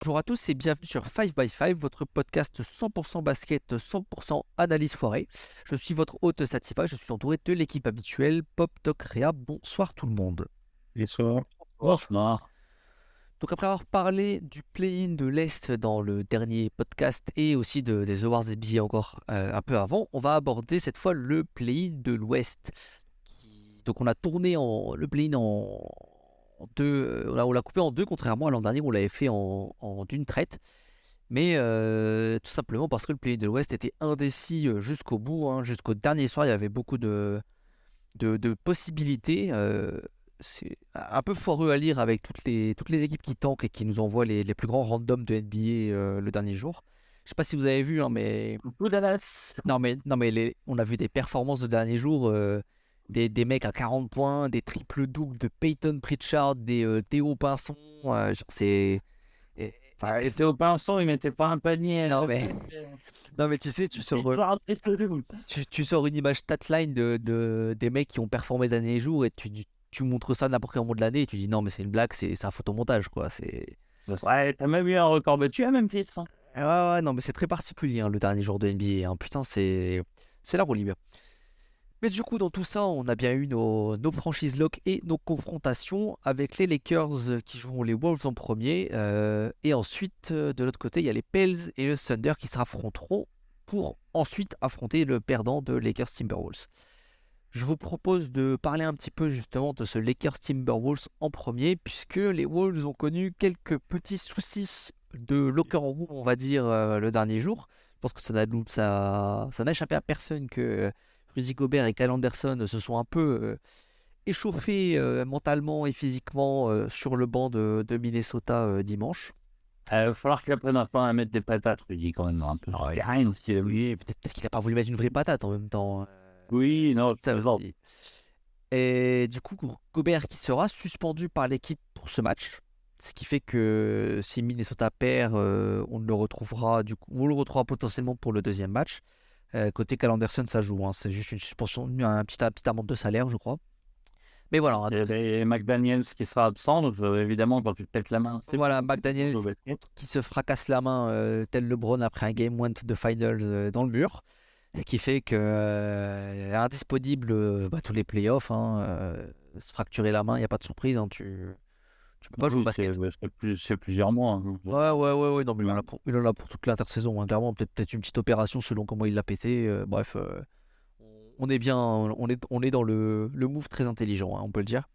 Bonjour à tous et bienvenue sur 5 by 5, votre podcast 100% basket, 100% analyse foirée. Je suis votre hôte Sativa, je suis entouré de l'équipe habituelle, Pop Doc Réa. Bonsoir tout le monde. Bonsoir. Bonsoir. Donc après avoir parlé du play-in de l'Est dans le dernier podcast et aussi des Awards NBA encore un peu avant, on va aborder cette fois le play-in de l'Ouest. Donc on a tourné le play-in en deux, on l'a coupé en deux, contrairement à l'an dernier où on l'avait fait en d'une traite. Mais tout simplement parce que le play-in de l'Ouest était indécis jusqu'au bout, hein, jusqu'au dernier soir, il y avait beaucoup de possibilités. C'est un peu foireux à lire avec toutes les équipes qui tankent et qui nous envoient les plus grands randoms de NBA le dernier jour. Je sais pas si vous avez vu, hein, mais Coucou Dallas. non mais on a vu des performances de dernier jour, des mecs à 40 points, des triples doubles de Peyton Pritchard, des Théo Pinson, genre c'est et- Enfin, et Théo Pinson, il mettait pas un panier. non là. mais non mais tu sais, tu sors une image statline des mecs qui ont performé le dernier jour et tu montres ça à n'importe quel moment de l'année et tu dis non mais c'est une blague, c'est un photomontage quoi. Ouais, t'as même eu un record battu à Memphis. Hein. Ouais, non mais c'est très particulier, hein, le dernier jour de NBA, hein. Putain, c'est la roue libre. Mais du coup, dans tout ça, on a bien eu nos franchises lock et nos confrontations avec les Lakers qui joueront les Wolves en premier. Et ensuite, de l'autre côté, il y a les Pels et le Thunder qui se affronteront pour ensuite affronter le perdant de Lakers Timberwolves. Je vous propose de parler un petit peu justement de ce Lakers Timberwolves en premier, puisque les Wolves ont connu quelques petits soucis de locker room, on va dire, le dernier jour. Je pense que ça n'a échappé à personne que Rudy Gobert et Kyle Anderson se sont un peu échauffés mentalement et physiquement sur le banc de Minnesota dimanche. Il va falloir qu'il apprenne enfin à mettre des patates, Rudy, quand même. Un peu. Ah ouais. C'est rien, ce qu'il a vu. Oui, peut-être qu'il n'a pas voulu mettre une vraie patate en même temps. Oui, non, Ça c'est bon. aussi. Et du coup, Gobert qui sera suspendu par l'équipe pour ce match. Ce qui fait que si Minnesota perd, on le retrouvera potentiellement pour le deuxième match. Côté Cal Anderson, ça joue, hein. C'est juste une suspension, un petit amende de salaire, je crois. Mais voilà, hein, Et McDaniels qui sera absent, donc évidemment, quand tu te pètes la main, c'est voilà, bon. McDaniels Au basket. qui se fracasse la main tel LeBron après un Game 1 de Finals dans le mur. Ce qui fait que indisponible tous les playoffs, hein, se fracturer la main, il n'y a pas de surprise, hein, tu peux pas jouer au Oui, basket. c'est plusieurs mois. Hein. Ouais, non, mais il en a pour toute l'intersaison, hein, clairement, peut-être une petite opération selon comment il l'a pété. Bref, on est bien, on est dans le move très intelligent, hein, on peut le dire.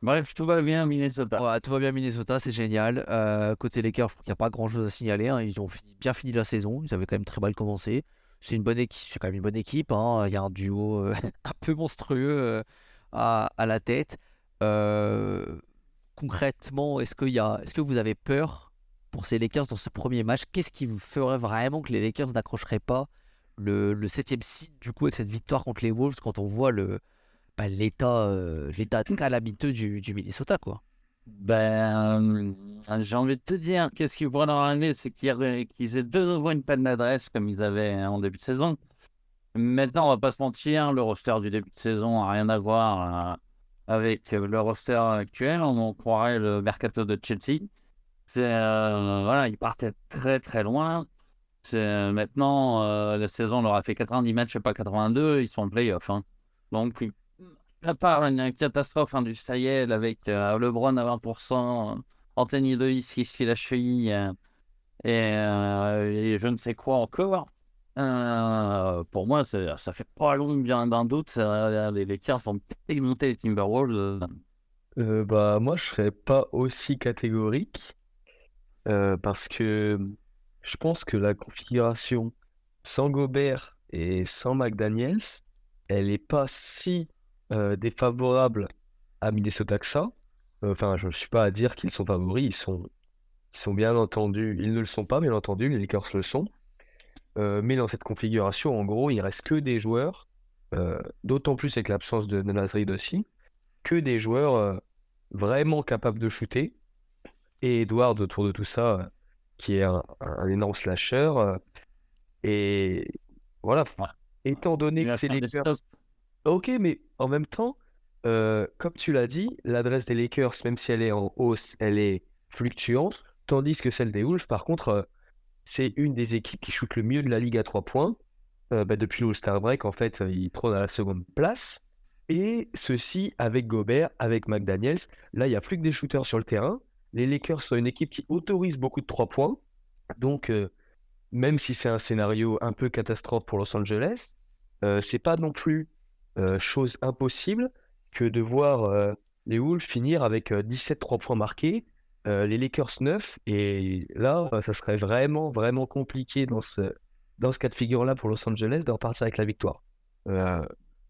Bref, tout va bien, Minnesota. Ouais, tout va bien Minnesota, c'est génial. Côté Lakers, je crois qu'il n'y a pas grand-chose à signaler, hein. Ils ont bien fini la saison, ils avaient quand même très mal commencé. C'est une bonne équipe, c'est quand même une bonne équipe, hein. Il y a un duo un peu monstrueux à la tête. Euh, Concrètement, est-ce que vous avez peur pour ces Lakers dans ce premier match? Qu'est-ce qui vous ferait vraiment que les Lakers n'accrocheraient pas le 7e seed du coup avec cette victoire contre les Wolves quand on voit l'état calamiteux du Minnesota, quoi? J'ai envie de te dire, qu'est-ce qui pourrait leur arriver, c'est qu'ils aient de nouveau une panne d'adresse comme ils avaient en début de saison. Maintenant, on va pas se mentir, le roster du début de saison n'a rien à voir avec le roster actuel. On croirait le mercato de Chelsea. Voilà, ils partaient très très loin. Maintenant, la saison leur a fait 90 matchs et pas 82. Ils sont en play-off. Hein. Donc, à part une catastrophe industrielle avec LeBron à 20%, Anthony Davis qui se fait la cheville et je ne sais quoi encore. Pour moi, ça fait pas l'ombre d'un doute. Les Lakers vont démonter les Timberwolves. Moi, je serais pas aussi catégorique parce que je pense que la configuration sans Gobert et sans McDaniels, elle est pas si défavorable à Minnesota que ça. Enfin, je ne suis pas à dire qu'ils sont favoris, ils sont bien entendu, ils ne le sont pas, bien entendu, les Lakers le sont. Mais dans cette configuration, en gros, il reste que des joueurs, d'autant plus avec l'absence de Naz Reid aussi, que des joueurs vraiment capables de shooter. Et Edward autour de tout ça, qui est un énorme slasher. Et voilà, Ouais. étant donné Il que va c'est faire les des Lakers. stops. Ok, mais en même temps, comme tu l'as dit, l'adresse des Lakers, même si elle est en hausse, elle est fluctuante. Tandis que celle des Wolves, par contre, c'est une des équipes qui shoot le mieux de la ligue à 3 points. Depuis le All-Star Break, en fait, ils trônent à la seconde place. Et ceci avec Gobert, avec McDaniels. Là, il n'y a plus que des shooters sur le terrain. Les Lakers sont une équipe qui autorise beaucoup de 3 points. Donc, même si c'est un scénario un peu catastrophe pour Los Angeles, c'est pas non plus chose impossible que de voir les Wolves finir avec 17 3 points marqués, les Lakers 9. Et là, ça serait vraiment, vraiment compliqué dans ce cas de figure-là pour Los Angeles de repartir avec la victoire.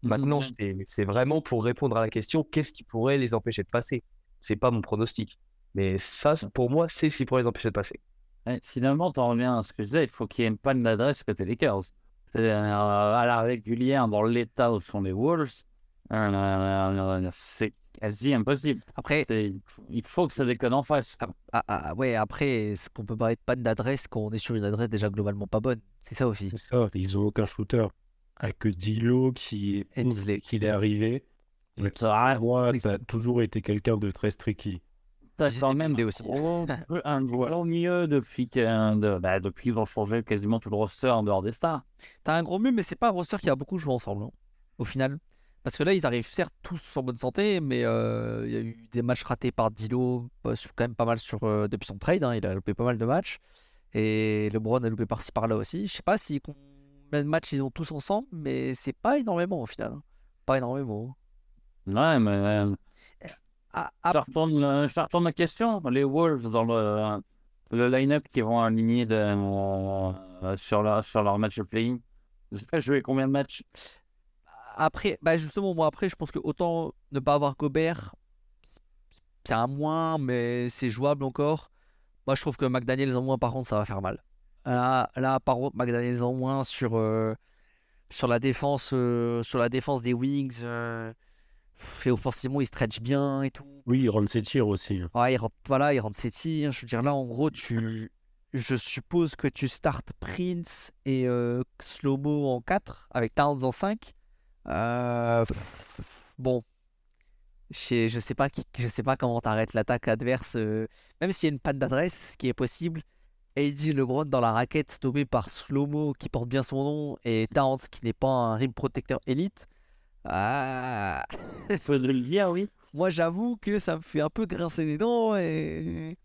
Maintenant, c'est vraiment pour répondre à la question, qu'est-ce qui pourrait les empêcher de passer? C'est pas mon pronostic. Mais ça, pour moi, c'est ce qui pourrait les empêcher de passer. Ouais, finalement, t'en reviens à ce que je disais, il faut qu'il y ait une panne d'adresse côté Lakers. À la régulière, dans l'état où sont les Wolves, c'est quasi impossible. Après, Il faut que ça déconne en face. ouais, après, est-ce qu'on peut parler de panne d'adresse quand on est sur une adresse déjà globalement pas bonne? C'est ça aussi. C'est ça, ils ont aucun shooter. Avec que Dilo qui Et Beasley. est arrivé. Et Ça reste- moi, ça a toujours été quelqu'un de très streaky. T'as Beasley- quand même Beasley aussi. un gros mieux depuis qu'ils ont changé quasiment tout le roster en dehors des stars. T'as un gros mieux, mais c'est pas un roster qui a beaucoup joué ensemble, hein, au final. Parce que là, ils arrivent certes tous en bonne santé, mais il y a eu des matchs ratés par Dilo, quand même pas mal depuis son trade, hein, il a loupé pas mal de matchs. Et LeBron a loupé par-ci par-là aussi. Je sais pas combien de matchs ils ont tous ensemble, mais c'est pas énormément au final, hein. Pas énormément. Ouais, mais Ah, je te retourne ma question. Les Wolves, dans le line-up qui vont aligner sur leur match de play-in, je sais pas jouer combien de matchs. après, justement, moi après, je pense que autant ne pas avoir Gobert, c'est un moins, mais c'est jouable encore. Moi, je trouve que McDaniels en moins, par contre, ça va faire mal. Là par contre, McDaniels en moins sur la défense des Wings. Fait offensivement, il stretch bien et tout. Oui, il rentre ses tirs aussi. Ouais, il rentre ses tirs. Je veux dire, là, en gros, je suppose que tu startes Prince et Slow-Mo en 4, avec Towns en 5. Bon, je sais pas comment t'arrêtes l'attaque adverse. Même s'il y a une panne d'adresse, ce qui est possible. AD LeBron dans la raquette, stoppé par Slow-Mo qui porte bien son nom et Towns qui n'est pas un rim protecteur élite. Ah, Faut le dire, oui. moi j'avoue que ça me fait un peu grincer des dents et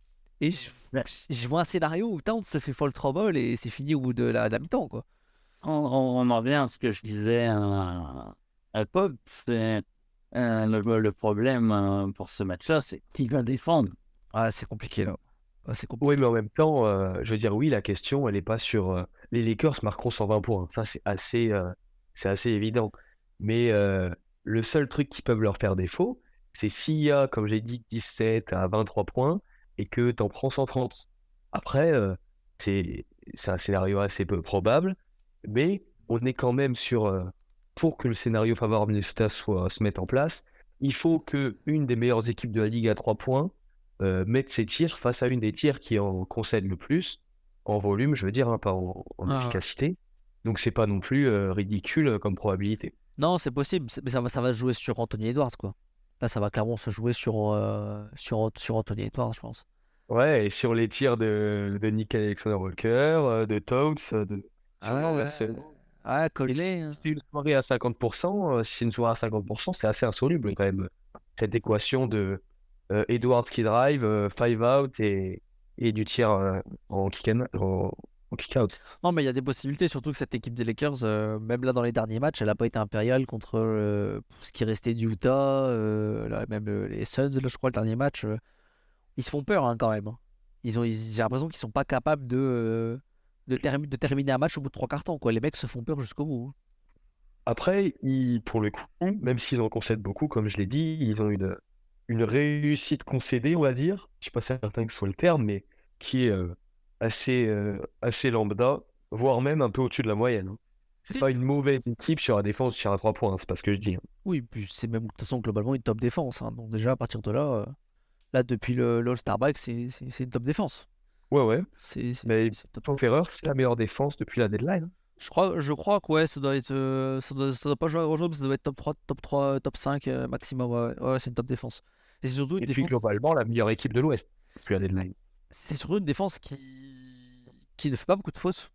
Ouais. je vois un scénario où Towns se fait fall trouble et c'est fini au bout de la mi-temps, quoi. On en revient à ce que je disais à Pop. C'est le problème pour ce match-là, c'est qui va défendre. Ah, c'est compliqué là. Ah, c'est compliqué. Oui, mais en même temps, je veux dire, oui, la question, elle n'est pas sur les Lakers marqueront 120 points. Ça, c'est assez évident. Mais le seul truc qui peut leur faire défaut, c'est s'il y a, comme j'ai dit, 17 à 23 points et que tu en prends 130. Après, c'est un scénario assez peu probable, mais on est quand même pour que le scénario favorable Minnesota se mette en place, il faut que une des meilleures équipes de la ligue à 3 points mette ses tirs face à une des tirs qui en concède le plus, en volume, je veux dire, hein, pas en Ah. efficacité. Donc c'est pas non plus ridicule comme probabilité. Non, c'est possible, mais ça va se jouer sur Anthony Edwards, quoi. Là, ça va clairement se jouer sur Anthony Edwards, je pense. Ouais, et sur les tirs de Nick Alexander-Walker, de Towns, Ouais, Conley, hein. si une soirée à 50%, si une soirée à 50%, c'est assez insoluble quand même. Cette équation de Edwards qui drive, 5 out et du tir en kick-out. Non, mais il y a des possibilités, surtout que cette équipe des Lakers, même là dans les derniers matchs, elle n'a pas été impériale contre ce qui restait du Utah, là, même les Suns, là, je crois, le dernier match. Ils se font peur, hein, quand même, hein. J'ai l'impression qu'ils sont pas capables de terminer un match au bout de 3 quarts temps, quoi. Les mecs se font peur jusqu'au bout. Après, pour le coup, même s'ils en concèdent beaucoup, comme je l'ai dit, ils ont une réussite concédée, on va dire. Je suis pas certain que ce soit le terme, mais qui est assez lambda, voire même un peu au-dessus de la moyenne, hein. C'est Si. pas une mauvaise équipe sur la défense, sur un 3 points, hein, c'est pas ce que je dis, hein. Oui, puis c'est même de toute façon globalement une top défense, hein. Donc déjà à partir de là, depuis le All-Star Break, c'est une top défense. Ouais. C'est Mais top. sauf erreur, c'est la meilleure défense depuis la deadline, hein. Je crois que ouais, ça doit être ça doit pas jouer à gros, mais ça doit être top 3, top 5 maximum. Ouais, c'est une top défense. Et c'est surtout une Et puis défense. globalement, la meilleure équipe de l'Ouest depuis la deadline. c'est surtout une défense qui ne fait pas beaucoup de fautes.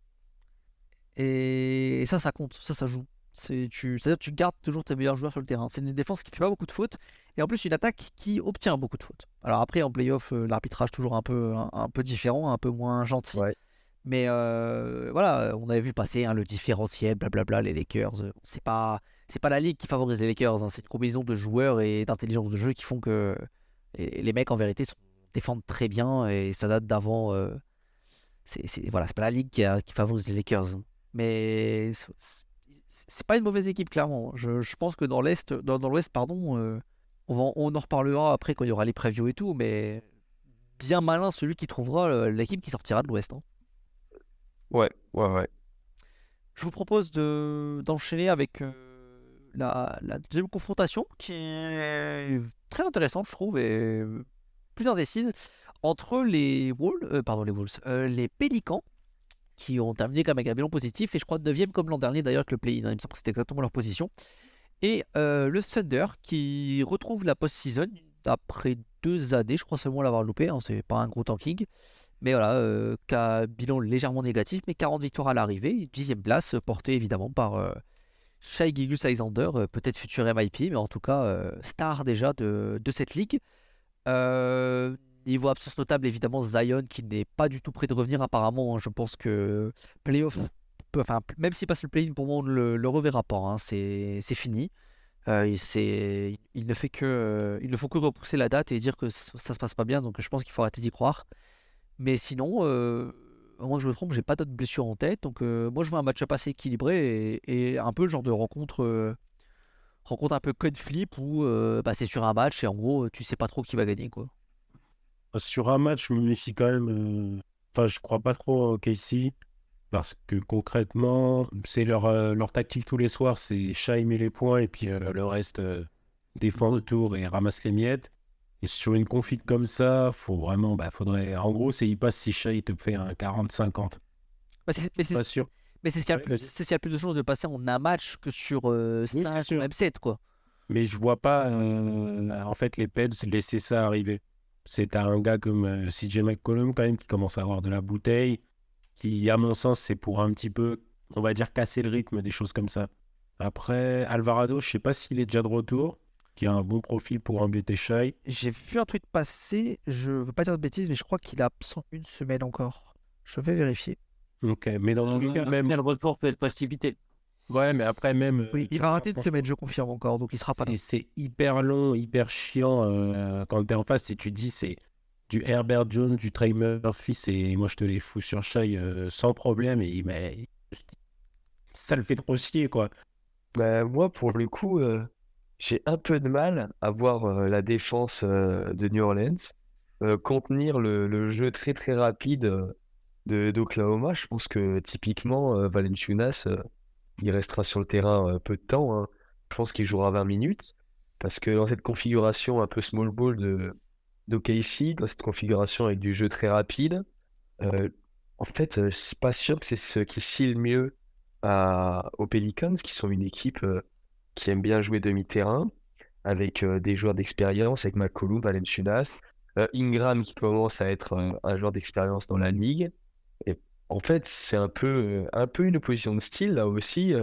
Et ça compte, ça joue. C'est-à-dire que tu gardes toujours tes meilleurs joueurs sur le terrain. C'est une défense qui fait pas beaucoup de fautes et en plus une attaque qui obtient beaucoup de fautes. Alors après en playoff, l'arbitrage toujours un peu différent, un peu moins gentil. Ouais. Mais voilà, on avait vu passer le différentiel, blablabla, les Lakers. C'est pas la ligue qui favorise les Lakers, hein, c'est une combinaison de joueurs et d'intelligence de jeu qui font que les mecs en vérité défendent très bien et ça date d'avant. Voilà, c'est pas la ligue qui favorise les Lakers, hein. Mais c'est pas une mauvaise équipe, clairement. Je pense que dans l'Ouest, pardon, on en reparlera après quand il y aura les previews et tout, mais bien malin celui qui trouvera l'équipe qui sortira de l'Ouest, hein. Ouais. Je vous propose d'enchaîner avec la deuxième confrontation qui est très intéressante, je trouve, et plus indécise, entre les les Pélicans, qui ont terminé comme avec un bilan positif, et je crois 9ème comme l'an dernier d'ailleurs avec le play-in, hein, il me semble que c'était exactement leur position, et le Thunder qui retrouve la post-season après 2 années, je crois seulement l'avoir loupé, hein, c'est pas un gros tanking, mais voilà, qui a bilan légèrement négatif, mais 40 victoires à l'arrivée, 10ème place, portée évidemment par Shai Gilgeous-Alexander, peut-être futur MIP, mais en tout cas star déjà de cette ligue. Niveau absence notable, évidemment, Zion qui n'est pas du tout prêt de revenir apparemment, hein. Je pense que playoff, même s'il passe le play-in, pour moi, on ne le reverra pas, hein. C'est fini. Il ne faut que repousser la date et dire que ça se passe pas bien, donc je pense qu'il faut arrêter d'y croire. Mais sinon, à moins que je me trompe, j'ai pas d'autres blessures en tête, donc moi je vois un match-up assez équilibré et un peu le genre de rencontre un peu coin flip où c'est sur un match et en gros tu sais pas trop qui va gagner, quoi. Sur un match, je me méfie quand même. Enfin, je crois pas trop au KC parce que concrètement, c'est leur tactique tous les soirs, c'est Shai met les points et puis le reste défend autour et ramasse les miettes. Et sur une config comme ça, faut vraiment, faudrait. En gros, il passe si Shai te fait un 40-50. Bah, c'est Pas sûr. mais c'est ce qu'il y a Ouais, plus, c'est ce qu'il y a plus de chances de passer en un match que sur c'est 5 ou sûr. même 7, quoi. Mais je vois pas, en fait, les Pels laisser ça arriver. C'est un gars comme CJ McCollum, quand même, qui commence à avoir de la bouteille, qui, à mon sens, c'est pour un petit peu, on va dire, casser le rythme, des choses comme ça. Après, Alvarado, je sais pas s'il est déjà de retour, qui a un bon profil pour embêter Shai. J'ai vu un tweet passer, je veux pas dire de bêtises, mais je crois qu'il est absent une semaine encore. Je vais vérifier. Ok, mais dans tous les cas, même. Le retour peut être précipité. Ouais, mais après, même. Oui, il va rater une semaine, je confirme encore, donc il sera pas là. C'est hyper long, hyper chiant quand t'es en face et tu te dis c'est du Herbert Jones, du Trey Murphy, et moi je te les fous sur Shai sans problème mais ça le fait trop chier, quoi. Moi, pour le coup, j'ai un peu de mal à voir la défense de New Orleans contenir le jeu très très rapide d'Oklahoma. Je pense que typiquement, Valanciunas, il restera sur le terrain peu de temps, hein. Je pense qu'il jouera 20 minutes parce que dans cette configuration un peu small ball d'OKC, dans cette configuration avec du jeu très rapide, euh, en fait, c'est pas sûr que c'est ce qui scie le mieux aux Pelicans, qui sont une équipe qui aime bien jouer demi-terrain, avec des joueurs d'expérience, avec McCollum, Valanciunas, Ingram qui commence à être un joueur d'expérience dans la ligue. Et en fait, c'est un peu une opposition de style là aussi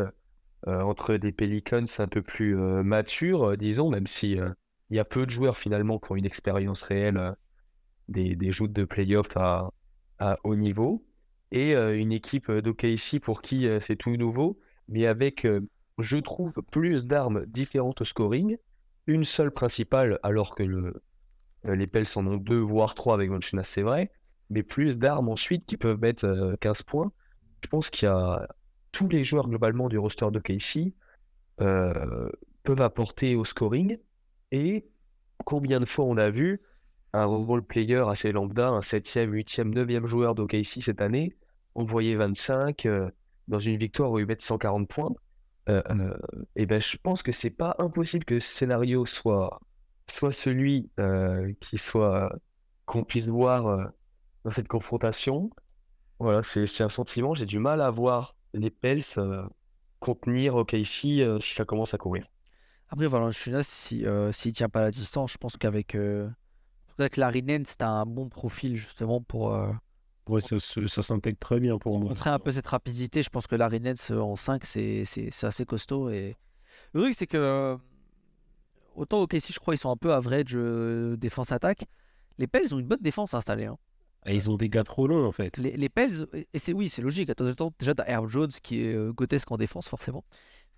entre des Pelicans un peu plus matures, disons, même si il y a peu de joueurs finalement qui ont une expérience réelle des joutes de playoff à haut niveau, et une équipe d'OKC pour qui c'est tout nouveau, mais avec, je trouve, plus d'armes différentes au scoring, une seule principale, alors que les Pels en ont 2 voire 3 avec Valanciunas, c'est vrai, mais plus d'armes ensuite qui peuvent mettre 15 points. Je pense qu'il y a tous les joueurs globalement du roster d'OKC peuvent apporter au scoring, et combien de fois on a vu un role player assez lambda, un 7e, 8e, 9e joueur d'OKC cette année, envoyer 25 dans une victoire où ils mettent 140 points. Et ben, je pense que c'est pas impossible que ce scénario soit celui qu'on puisse voir dans cette confrontation. Voilà, c'est un sentiment. J'ai du mal à voir les Pels contenir OKC si ça commence à courir. Après, Valanciunas, s'il tient pas la distance, je pense qu'avec tout cas, que Larry Nance, t'as un bon profil justement pour Ouais, ça s'intègre très bien pour moi. montrer un peu cette rapidité. Je pense que Larry Nance en 5, c'est assez costaud. Et le truc, c'est que autant OKC, je crois, ils sont un peu average défense-attaque. Les Pels ont une bonne défense installée, hein. Et ils ont des gars trop longs, en fait. Les Pels, et oui, c'est logique. Attends, déjà, t'as Herb Jones qui est grotesque en défense, forcément.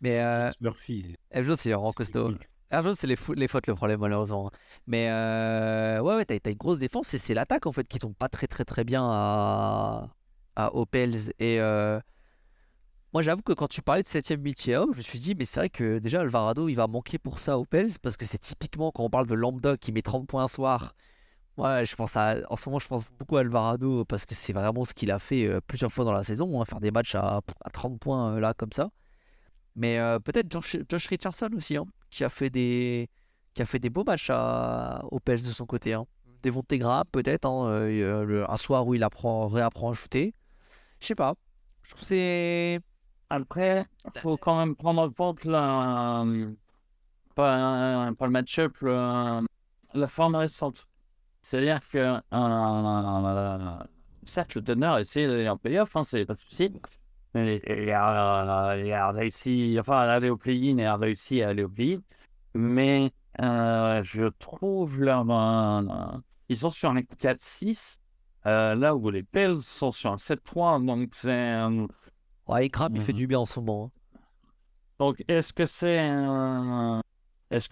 Mais James Murphy. Herb Jones, il est vraiment c'est costaud. cool. Herb Jones, c'est les fautes le problème, malheureusement. Mais ouais, t'as une grosse défense et c'est l'attaque, en fait, qui tombe pas très, très, très bien aux Pels. Et moi, j'avoue que quand tu parlais de 7ème Mitchell, je me suis dit, mais c'est vrai que déjà, Alvarado, il va manquer pour ça aux Pels parce que c'est typiquement quand on parle de lambda qui met 30 points un soir. Ouais, en ce moment, je pense beaucoup à Alvarado parce que c'est vraiment ce qu'il a fait plusieurs fois dans la saison, hein, faire des matchs à 30 points là comme ça. Mais peut-être Josh Richardson aussi, hein, qui a fait des beaux matchs aux Pels de son côté, hein. Devonte Graham peut-être, hein, un soir où il réapprend à shooter. Je sais pas. Je trouve que c'est Après, il faut quand même prendre en compte pas le match-up, la forme récente. C'est-à-dire que certes, le teneur essaie d'aller en playoff, hein, c'est pas de souci. Mais il a réussi, enfin, à aller au play-in et a réussi à aller au play-in. Mais je trouve ils sont sur un 4-6, là où les Pels sont sur un 7-3. Donc, ouais, Graham, il fait du bien en ce moment, hein. donc est-ce que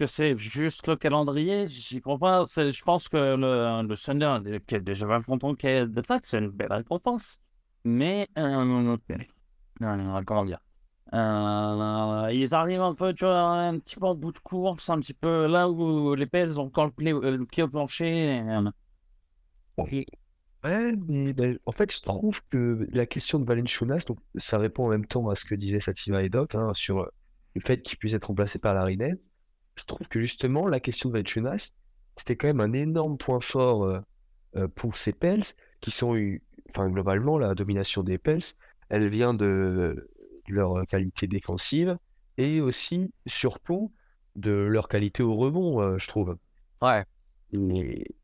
c'est juste le calendrier? J'y crois pas. Je pense que le Thunder, qui est déjà 20 longtemps qu'il est de fait, c'est une belle récompense. Mais, comment dire? Ils arrivent un peu, tu vois, un petit peu en bout de course, un petit peu là où les Pels ont encore le pied au plancher. Ouais, mais en fait, je trouve que la question de Valanciunas, donc ça répond en même temps à ce que disait Sativa et Doc, hein, sur le fait qu'il puisse être remplacé par Larry Nance. Je trouve que justement, la question de Valanciunas, c'était quand même un énorme point fort pour ces Pels, qui sont enfin, globalement, la domination des Pels, elle vient de leur qualité défensive et aussi, surtout, de leur qualité au rebond, je trouve. Ouais.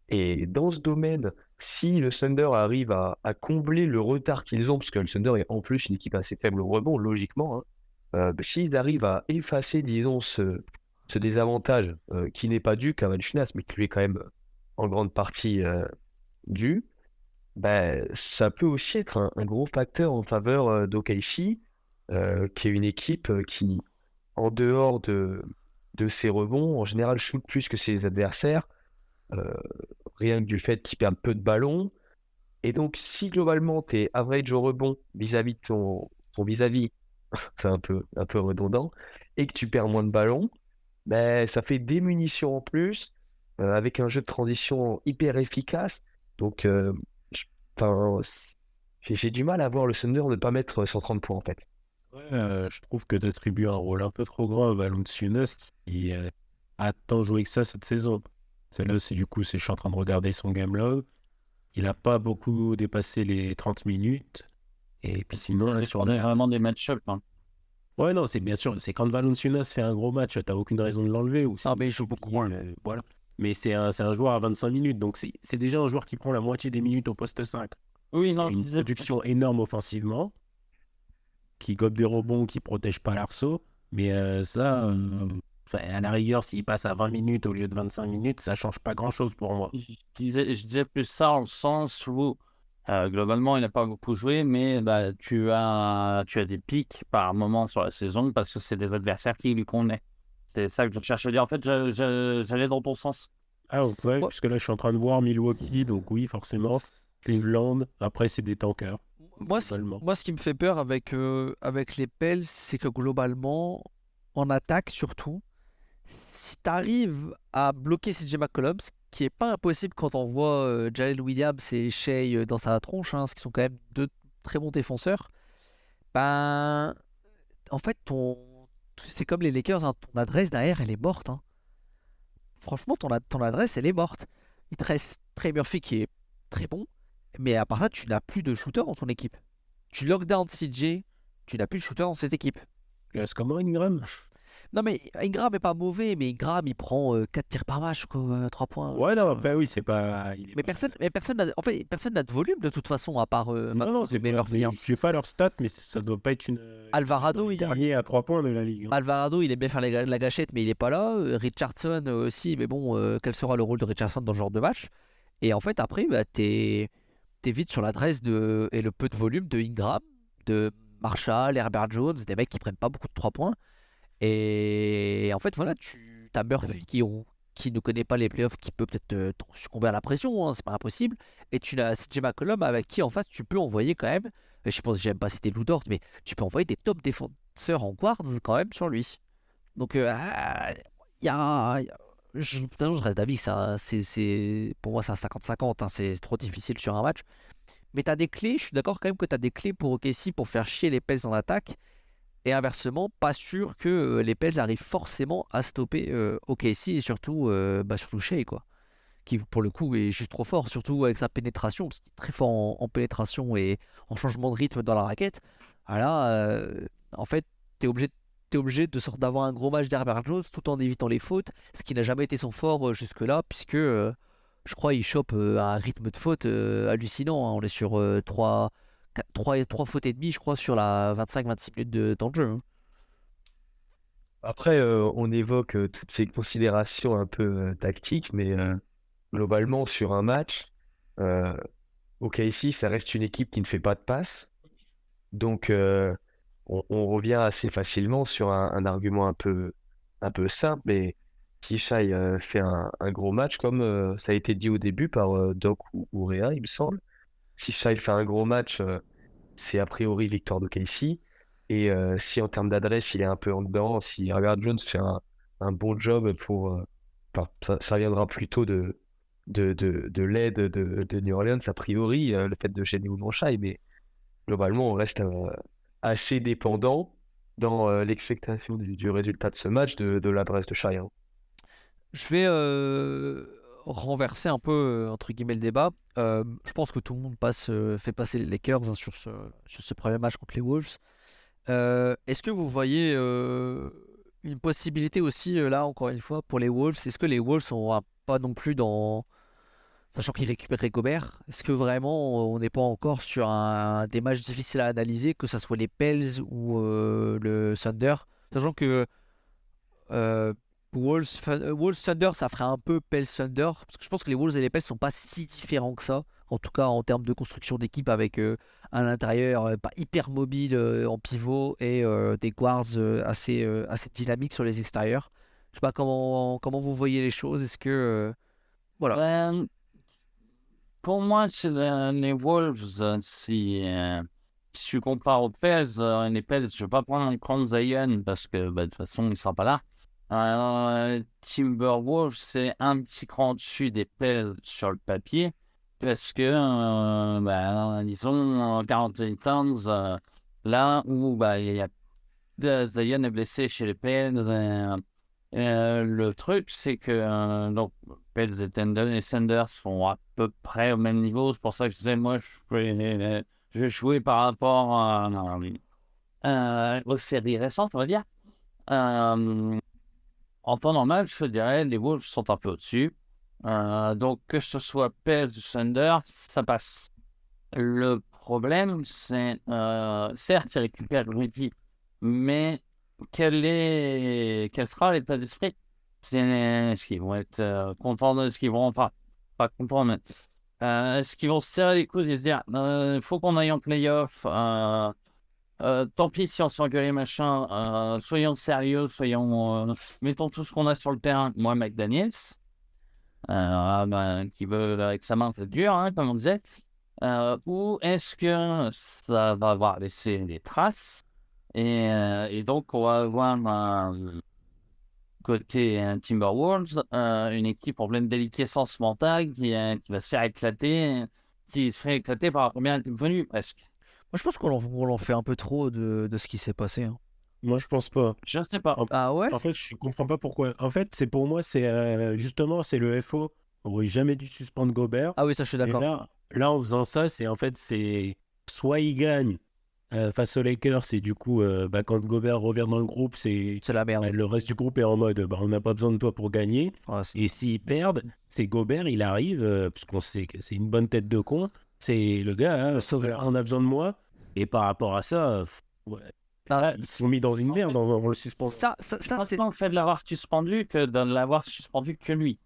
Et dans ce domaine, si le Thunder arrive à combler le retard qu'ils ont, parce que le Thunder est en plus une équipe assez faible au rebond, logiquement, hein, s'ils arrivent à effacer, disons, ce désavantage qui n'est pas dû qu'à Valanciunas, mais qui lui est quand même en grande partie dû, ben, ça peut aussi être un gros facteur en faveur d'OKC, qui est une équipe qui, en dehors de ses rebonds, en général, shoot plus que ses adversaires. Rien que du fait qu'ils perdent peu de ballons. Et donc, si globalement, tu es average au rebond vis-à-vis de ton vis-à-vis, c'est un peu redondant, et que tu perds moins de ballons, ben, ça fait des munitions en plus, avec un jeu de transition hyper efficace. Donc, je- enfin, j'ai du mal à voir le Thunder ne pas mettre 130 points, en fait. Ouais, je trouve que tu attribues un rôle un peu trop grand à Valanciunas qui a tant joué que ça cette saison. Celle-là, je suis en train de regarder son game log. Il n'a pas beaucoup dépassé les 30 minutes. Et puis sinon, là, C'est vraiment des match-up, hein. Ouais, non, c'est bien sûr, c'est quand Valanciunas fait un gros match, t'as aucune raison de l'enlever. Non, mais il joue beaucoup moins. Voilà. Mais c'est un joueur à 25 minutes, donc c'est déjà un joueur qui prend la moitié des minutes au poste 5. Oui, Il non, a je une disais production énorme offensivement, qui gobe des rebonds, qui protège pas l'arceau. Mais à la rigueur, s'il passe à 20 minutes au lieu de 25 minutes, ça change pas grand-chose pour moi. je disais plus ça en le sens où globalement il n'a pas beaucoup joué, mais bah, tu as des pics par moment sur la saison parce que c'est des adversaires qui lui convenaient. C'est ça que je cherche à dire. En fait, j'allais dans ton sens. Ah ouais, parce que là, je suis en train de voir Milwaukee, donc oui, forcément. Cleveland, après, c'est des tankers. Globalement. Moi, ce qui me fait peur avec les Pels, c'est que globalement, en attaque surtout, si tu arrives à bloquer CJ McCollum, ce qui est pas impossible quand on voit Jalen Williams et Shea dans sa tronche, hein, ce qui sont quand même deux très bons défenseurs, ben, en fait, c'est comme les Lakers, hein, ton adresse derrière, elle est morte, hein. Franchement, ton adresse, elle est morte. Il te reste Trey Murphy qui est très bon, mais à part ça, tu n'as plus de shooter dans ton équipe. Tu lockdown CJ, tu n'as plus de shooter dans cette équipe. C'est comment Ingram? Non, mais Ingram est pas mauvais, mais Ingram, il prend 4 tirs par match, quoi, 3 points. Ouais, non, après, oui, c'est pas. Il est Mais pas- personne n'a, en fait, personne n'a de volume de toute façon, à part Non, c'est pas. Murphy. J'ai pas leur stat, mais ça doit pas être une. Alvarado, dans les il- derniers à 3 points de la ligue. Hein. Alvarado, il aime bien faire la gâchette, mais il est pas là. Richardson aussi, mais bon, quel sera le rôle de Richardson dans ce genre de match? Et en fait, après, bah, t'es vite sur l'adresse et le peu de volume de Ingram, de Marshall, Herbert Jones, des mecs qui prennent pas beaucoup de 3 points. Et en fait, voilà, tu as Murphy qui ne connaît pas les playoffs, qui peut peut-être succomber à la pression, hein, c'est pas impossible. Et tu as CJ McCollum avec qui, en face, tu peux envoyer quand même, et je pense que j'aime pas citer Lou Dort, mais tu peux envoyer des top défenseurs en guards quand même sur lui. Donc, il y a. De toute façon, je reste d'avis, pour moi, c'est un 50-50, hein, c'est trop difficile sur un match. Mais tu as des clés, je suis d'accord quand même que tu as des clés pour OKC pour faire chier les Pels en attaque. Et inversement, pas sûr que les Pels arrivent forcément à stopper OKC et surtout Shea, quoi. Qui pour le coup est juste trop fort, surtout avec sa pénétration, parce qu'il est très fort en pénétration et en changement de rythme dans la raquette. Ah là, en fait, t'es obligé d'avoir un gros match d'Herbert Jones tout en évitant les fautes, ce qui n'a jamais été son fort jusque-là, puisque je crois il chope un rythme de faute hallucinant, hein. On est sur 3 fautes et demie, je crois, sur la 25-26 minutes de temps de jeu, hein. Après, on évoque toutes ces considérations un peu tactiques, mais globalement, sur un match, OKC, ça reste une équipe qui ne fait pas de passes. Donc, on revient assez facilement sur un argument un peu simple, mais si Shai fait un gros match, comme ça a été dit au début par Doc ou Réa, il me semble, si Shai fait un gros match, c'est a priori victoire de Casey. Et si en termes d'adresse, il est un peu en dedans, si Herbert Jones fait un bon job enfin, ça viendra plutôt de l'aide de New Orleans, a priori, le fait de gêner ou non Shai, mais globalement, on reste assez dépendant dans l'expectation du résultat de ce match de l'adresse de Shai, hein. Je vais renverser un peu, entre guillemets, le débat. Je pense que tout le monde fait passer les Lakers, hein, sur ce premier match contre les Wolves. Est-ce que vous voyez une possibilité aussi, là, encore une fois, pour les Wolves? Est-ce que les Wolves sont pas non plus dans. Sachant qu'ils récupèrent Gobert, est-ce que vraiment on n'est pas encore sur des matchs difficiles à analyser, que ce soit les Pels ou le Thunder? Sachant que euh, Wolves Thunder, ça ferait un peu Pels Thunder, parce que je pense que les Wolves et les Pels sont pas si différents que ça, en tout cas en termes de construction d'équipe, avec à l'intérieur pas hyper mobile en pivot et des guards assez dynamiques sur les extérieurs. Je sais pas comment vous voyez les choses. Est-ce que voilà. Pour moi, c'est les Wolves, si tu compares aux Pels, les Pels, je ne vais pas prendre Zion parce que de toute façon, il ne sera pas là. Timberwolves, c'est un petit cran dessus des Pels sur le papier parce que ils ont 48 Towns là où Zion est blessé chez les Pels. Le truc, c'est que donc Pels et Sanders sont à peu près au même niveau. C'est pour ça que je disais, moi, je vais jouer par rapport aux séries récentes, on va dire. En temps normal, je dirais, les Wolves sont un peu au-dessus. Donc, que ce soit Pels ou Sanders, ça passe. Le problème, c'est, certes, ils récupèrent Rudy, mais quel sera l'état d'esprit? Est-ce qu'ils vont être contents de ce qu'ils vont, enfin, pas contents, mais est-ce qu'ils vont se serrer les coudes et se dire, il faut qu'on aille en playoff, tant pis si on s'engueule machin, soyons sérieux, mettons tout ce qu'on a sur le terrain. Moi, McDaniels, qui veut avec sa main, c'est dur, hein, comme on disait. Ou est-ce que ça va avoir laissé des traces et donc on va avoir côté Timberwolves une équipe en pleine déliquescence mentale qui va se faire éclater, qui se ferait éclater par la première équipe venue presque. Moi, je pense qu'on en fait un peu trop de ce qui s'est passé, hein. Moi, je pense pas. Je ne sais pas. Ah ouais? En fait, je comprends pas pourquoi. En fait, pour moi, c'est justement c'est le FO. On aurait jamais dû suspendre Gobert. Ah oui, ça, je suis Et d'accord. là, en faisant ça, c'est soit il gagne face aux Lakers, et du coup, quand Gobert revient dans le groupe, C'est la merde. le reste du groupe est en mode on n'a pas besoin de toi pour gagner. Ouais, Et s'ils perdent, c'est Gobert, il arrive, parce qu'on sait que c'est une bonne tête de con. C'est le gars, hein, Le sauveur. on a besoin de moi. Et par rapport à ça, ouais, Non, ils se sont mis dans une merde en le suspendant. ça, C'est c'est. maintenant le fait de l'avoir suspendu que de l'avoir suspendu que lui.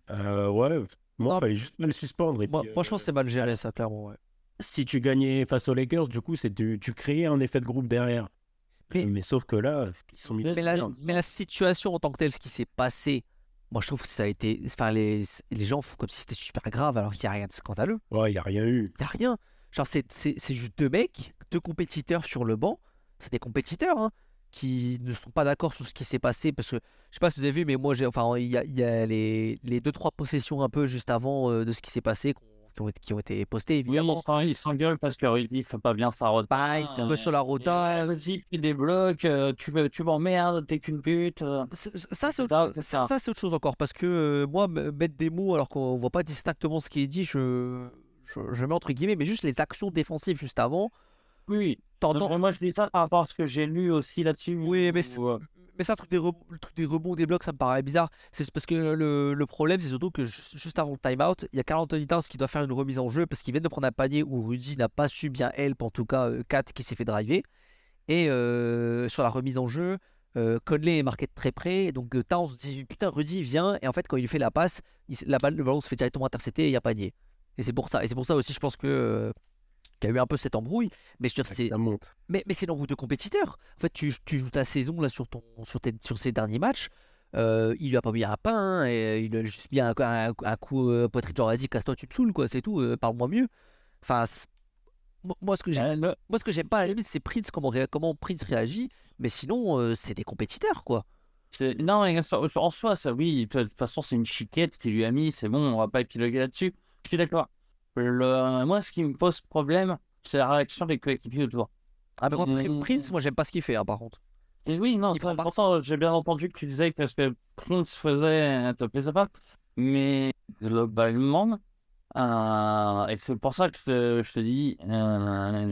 Ouais, moi, Non, il fallait juste pas le suspendre. Et Moi, puis, franchement, c'est mal géré, ça, clairement. Ouais. si tu gagnais face aux Lakers, du coup, tu créais un effet de groupe derrière. Mais sauf que là, ils sont mis. Mais Mais la situation en tant que telle, ce qui s'est passé, moi, je trouve que ça a été. Enfin, les gens font comme si c'était super grave, alors qu'il n'y a rien de scandaleux. Ouais, il n'y a rien eu. Il n'y a rien. Genre, c'est juste deux mecs, deux compétiteurs sur le banc. C'est des compétiteurs, hein, qui ne sont pas d'accord sur ce qui s'est passé. Parce que, je sais pas si vous avez vu, mais moi, enfin, il y a les 2-3 possessions un peu juste avant de ce qui s'est passé qui ont été postées, oui, évidemment. il s'engueule parce que Rudy fait pas bien sa rota. Pareil, c'est un peu sur la rota. Vas-y, fais des blocs, tu m'emmerdes, t'es qu'une pute. Ça, c'est autre, C'est ça. ça, c'est autre chose encore. Parce que moi, mettre des mots alors qu'on voit pas distinctement ce qui est dit, je mets entre guillemets, mais juste les actions défensives juste avant. Oui, T'entends. moi je dis ça par rapport à ce que j'ai lu aussi là-dessus. Oui, mais où, mais ça, le truc des rebonds, des blocs, ça me paraît bizarre. C'est parce que le problème, c'est surtout que juste avant le time-out, il y a Karl Anthony Towns qui doit faire une remise en jeu parce qu'il vient de prendre un panier où Rudy n'a pas su bien help, en tout cas, Kat qui s'est fait driver. Et sur la remise en jeu, Conley est marqué de très près. Donc Towns se dit putain, Rudy vient. Et en fait, quand il lui fait la passe, le ballon se fait directement intercepter et il y a panier. Et c'est pour ça. Et c'est pour ça aussi, je pense que qu'il y a eu un peu cette embrouille. Mais je veux dire, Ça monte. mais c'est l'embrouille de compétiteur. En fait, tu joues ta saison là sur ces derniers matchs. Il lui a pas mis un pain, hein, et il a juste mis un coup poitrine, genre vas-y, casse-toi, tu te saoules, quoi, c'est tout, parle-moi mieux. Enfin, moi, ce que j'aime, moi, ce que j'aime pas à la limite, c'est Prince, comment Prince réagit, mais sinon, c'est des compétiteurs, quoi. Non, mais en soi, ça oui, de toute façon, c'est une chiquette qu'il lui a mis, c'est bon, on va pas épiloguer là-dessus. Je suis d'accord. Moi, ce qui me pose problème, c'est la réaction des coéquipiers autour. Ah, mais moi, Mm. Prince, moi, j'aime pas ce qu'il fait, hein, par contre. Et oui, non, Il prend parti. pourtant, j'ai bien entendu que tu disais que ce que Prince faisait te plaisait pas, mais globalement, et c'est pour ça que je te dis,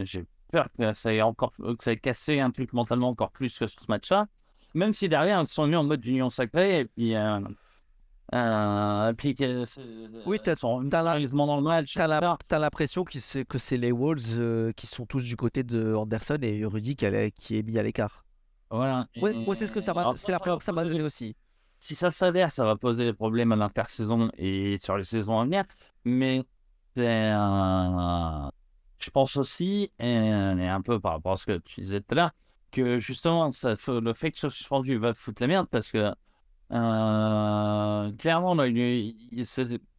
j'ai peur que ça ait cassé un truc mentalement encore plus que sur ce match-là, même si derrière, ils sont mis en mode union sacrée, et puis Oui, ils sont sérieusement dans le match, etc. T'as l'impression que c'est les Wolves qui sont tous du côté de Anderson et Rudy qui est mis à l'écart. Voilà. Ouais, moi, c'est ce que ça m'a, Alors, c'est l'impression que ça m'a donné aussi. si ça s'avère, ça va poser des problèmes à l'intersaison et sur les saisons à venir. Mais je pense aussi, et un peu par rapport à ce que tu disais tout à l'heure, que justement, le fait que ce soit suspendu va foutre la merde parce que clairement, là,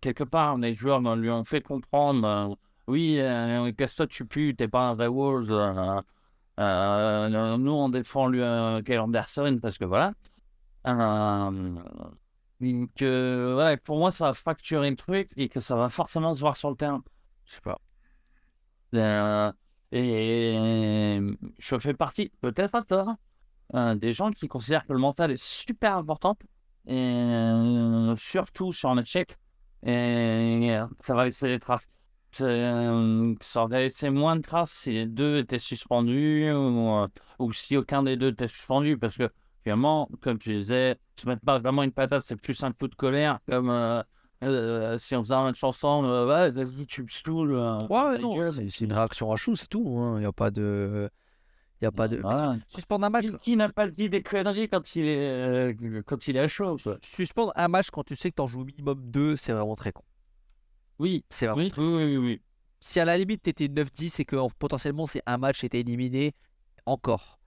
quelque part, les joueurs lui ont fait comprendre oui, casse-toi, tu pues, t'es pas un vrai Wolves. Nous, on défend Kyle Anderson parce que voilà. Voilà, pour moi, ça va fracturer le truc et que ça va forcément se voir sur le terrain. Je sais pas. Et je fais partie, peut-être à tort, des gens qui considèrent que le mental est super important, et surtout sur un échec. Et ça va laisser des traces. Ça va laisser moins de traces si les deux étaient suspendus ou si aucun des deux était suspendu. Parce que, finalement, comme tu disais, se mettre pas vraiment une patate, c'est plus un coup de colère. Comme si on faisait un match ensemble, ouais, vas-y, tu me saoules. Ouais, ta non, gueule. c'est une réaction à chaud, c'est tout. Il n'y a pas de. Il y a pas de. Voilà. Suspendre un match. Qui n'a pas dit des conneries quand il est à chaud, quoi. Suspendre un match quand tu sais que t'en joues minimum 2, c'est vraiment très con. Oui, C'est vraiment oui, très oui. Si à la limite t'étais 9-10 et que potentiellement c'est un match et t'es éliminé, encore.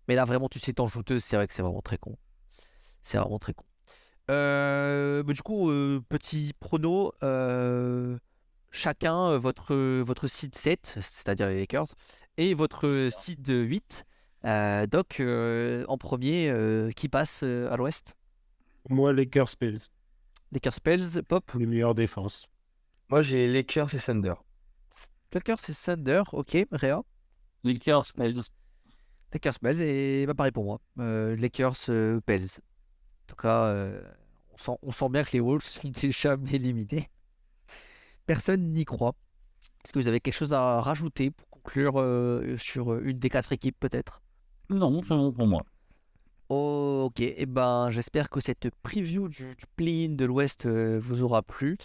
Mais là vraiment tu sais que t'en joues 2, c'est vrai que c'est vraiment très con. C'est vraiment très con. Mais du coup, petit prono, chacun votre seed 7, c'est-à-dire les Lakers, et votre seed 8. Doc, en premier, qui passe à l'ouest? Moi, Lakers Spells, Lakers Spells, Pop. les meilleures défenses. Moi, j'ai Lakers et Thunder. Lakers c'est Thunder, ok, Réa. Lakers, Lakers Pels et bah, pareil pour moi. Lakers Pels. En tout cas, on sent bien que les Wolves sont déjà éliminés. Personne n'y croit. Est-ce que vous avez quelque chose à rajouter pour conclure sur une des 4 équipes peut-être? Non, c'est bon pour moi. Ok, et ben j'espère que cette preview du play-in de l'Ouest vous aura plu.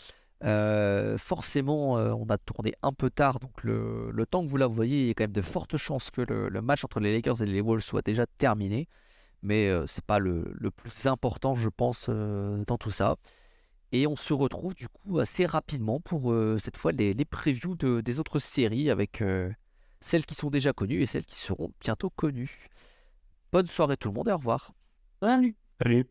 Forcément, on a tourné un peu tard, donc le temps que vous la voyez, il y a quand même de fortes chances que le match entre les Lakers et les Wolves soit déjà terminé. Mais c'est pas le plus important, je pense, dans tout ça. Et on se retrouve du coup assez rapidement pour cette fois les previews des autres séries avec celles qui sont déjà connues et celles qui seront bientôt connues. Bonne soirée tout le monde et au revoir. Salut. Salut.